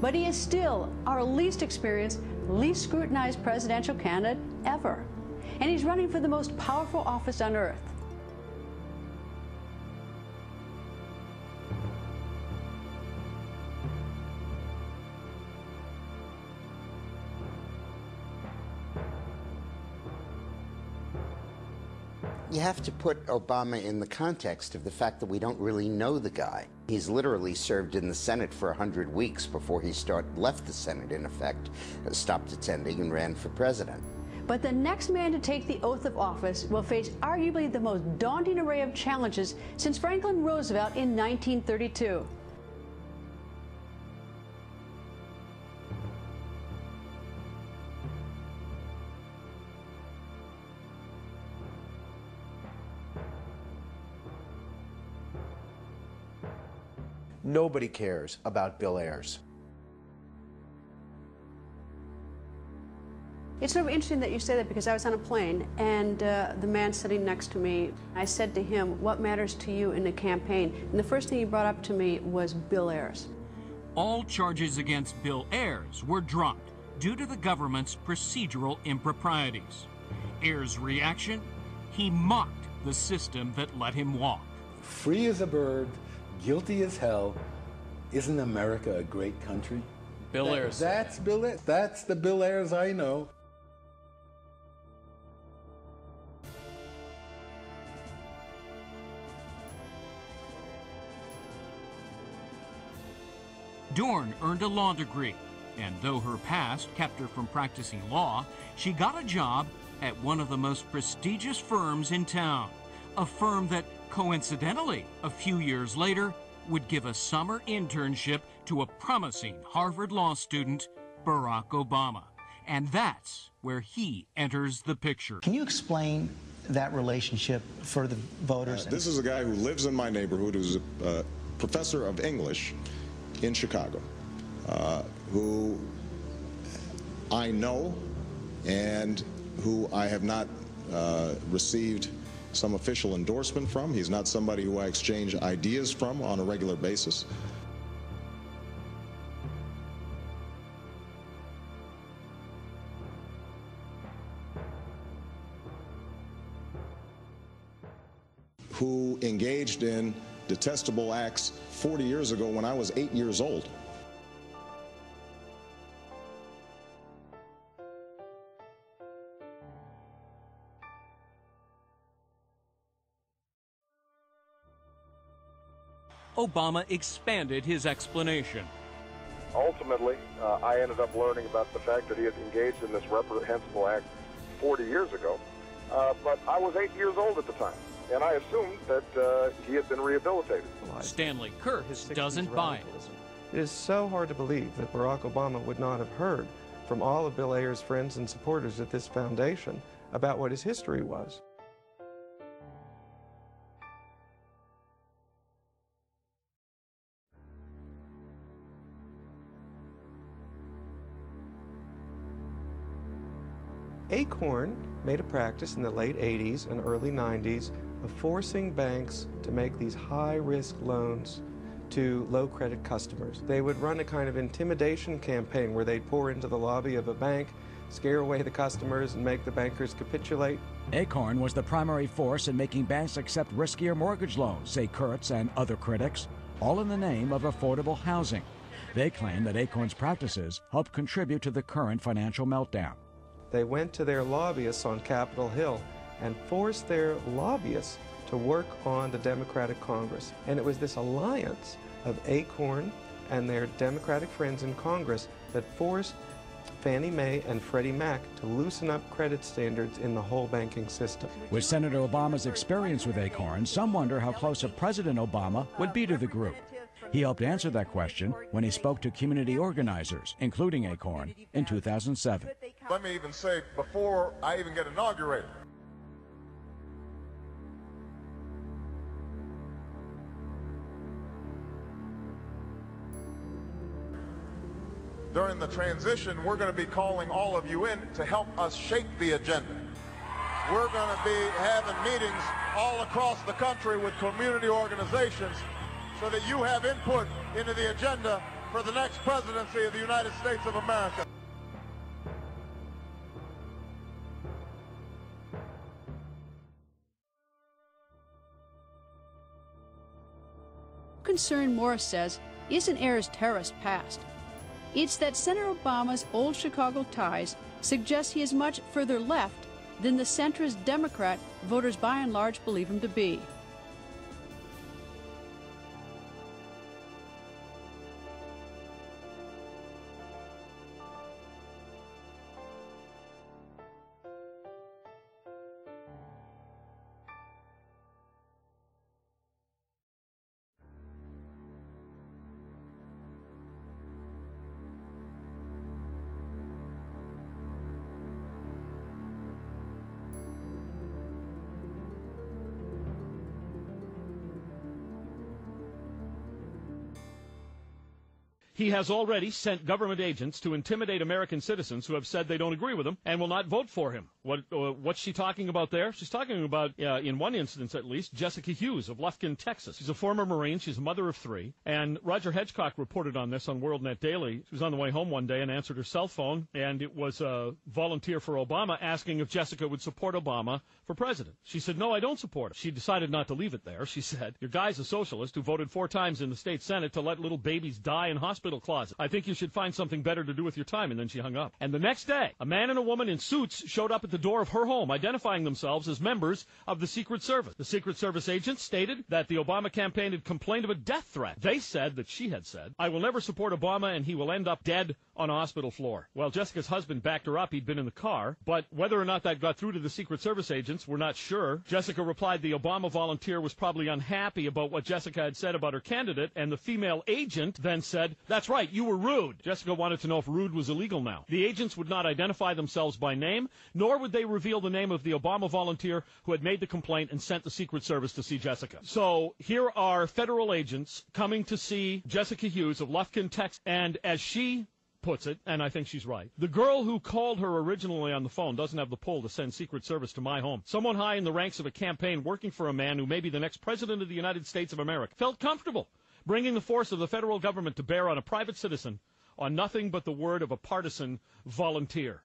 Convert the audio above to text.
But he is still our least experienced, least scrutinized presidential candidate ever. And he's running for the most powerful office on earth. You have to put Obama in the context of the fact that we don't really know the guy. He's literally served in the Senate for 100 weeks before he left the Senate, in effect, stopped attending and ran for president. But the next man to take the oath of office will face arguably the most daunting array of challenges since Franklin Roosevelt in 1932. Nobody cares about Bill Ayers. It's sort of interesting that you say that, because I was on a plane and the man sitting next to me, I said to him, what matters to you in the campaign? And the first thing he brought up to me was Bill Ayers. All charges against Bill Ayers were dropped due to the government's procedural improprieties. Ayers' reaction? He mocked the system that let him walk. Free as a bird, guilty as hell. Isn't America a great country? Bill Ayers. That's Bill Ayers. That's the Bill Ayers I know. Dorn earned a law degree, and though her past kept her from practicing law, she got a job at one of the most prestigious firms in town, a firm that, coincidentally, a few years later, would give a summer internship to a promising Harvard law student, Barack Obama. And that's where he enters the picture. Can you explain that relationship for the voters? This is a guy who lives in my neighborhood, who's a professor of English in Chicago, who I know and who I have not received some official endorsement from. He's not somebody who I exchange ideas from on a regular basis. Who engaged in detestable acts 40 years ago when I was 8 years old. Obama expanded his explanation. Ultimately, I ended up learning about the fact that he had engaged in this reprehensible act 40 years ago, but I was 8 years old at the time, and I assumed that he had been rehabilitated. Stanley Curtis doesn't buy it. It is so hard to believe that Barack Obama would not have heard from all of Bill Ayers' friends and supporters at this foundation about what his history was. Acorn made a practice in the late 80s and early 90s of forcing banks to make these high-risk loans to low-credit customers. They would run a kind of intimidation campaign where they'd pour into the lobby of a bank, scare away the customers, and make the bankers capitulate. Acorn was the primary force in making banks accept riskier mortgage loans, say Kurtz and other critics, all in the name of affordable housing. They claim that Acorn's practices helped contribute to the current financial meltdown. They went to their lobbyists on Capitol Hill and forced their lobbyists to work on the Democratic Congress. And it was this alliance of Acorn and their Democratic friends in Congress that forced Fannie Mae and Freddie Mac to loosen up credit standards in the whole banking system. With Senator Obama's experience with Acorn, some wonder how close a President Obama would be to the group. He helped answer that question when he spoke to community organizers, including Acorn, in 2007. Let me even say, before I even get inaugurated, during the transition, we're going to be calling all of you in to help us shape the agenda. We're going to be having meetings all across the country with community organizations so that you have input into the agenda for the next presidency of the United States of America. Concern, Morris says, isn't Ayers' terrorist past. It's that Senator Obama's old Chicago ties suggest he is much further left than the centrist Democrat voters by and large believe him to be. He has already sent government agents to intimidate American citizens who have said they don't agree with him and will not vote for him. What's she talking about there? She's talking about, in one instance at least, Jessica Hughes of Lufkin, Texas. She's a former Marine. She's a mother of 3. And Roger Hedgecock reported on this on WorldNet Daily. She was on the way home one day and answered her cell phone, and it was a volunteer for Obama asking if Jessica would support Obama for president. She said, no, I don't support him. She decided not to leave it there. She said, your guy's a socialist who voted 4 times in the state Senate to let little babies die in hospital closet. I think you should find something better to do with your time. And then she hung up. And the next day, a man and a woman in suits showed up at the door of her home, identifying themselves as members of the Secret Service. The Secret Service agents stated that the Obama campaign had complained of a death threat. They said that she had said, I will never support Obama and he will end up dead on a hospital floor. Well, Jessica's husband backed her up. He'd been in the car. But whether or not that got through to the Secret Service agents, we're not sure. Jessica replied the Obama volunteer was probably unhappy about what Jessica had said about her candidate, and the female agent then said, that's right, you were rude. Jessica wanted to know if rude was illegal now. The agents would not identify themselves by name, nor would they reveal the name of the Obama volunteer who had made the complaint and sent the Secret Service to see Jessica. So here are federal agents coming to see Jessica Hughes of Lufkin, Texas, and as she puts it, and I think she's right, the girl who called her originally on the phone doesn't have the pull to send Secret Service to my home. Someone high in the ranks of a campaign working for a man who may be the next president of the United States of America felt comfortable bringing the force of the federal government to bear on a private citizen on nothing but the word of a partisan volunteer.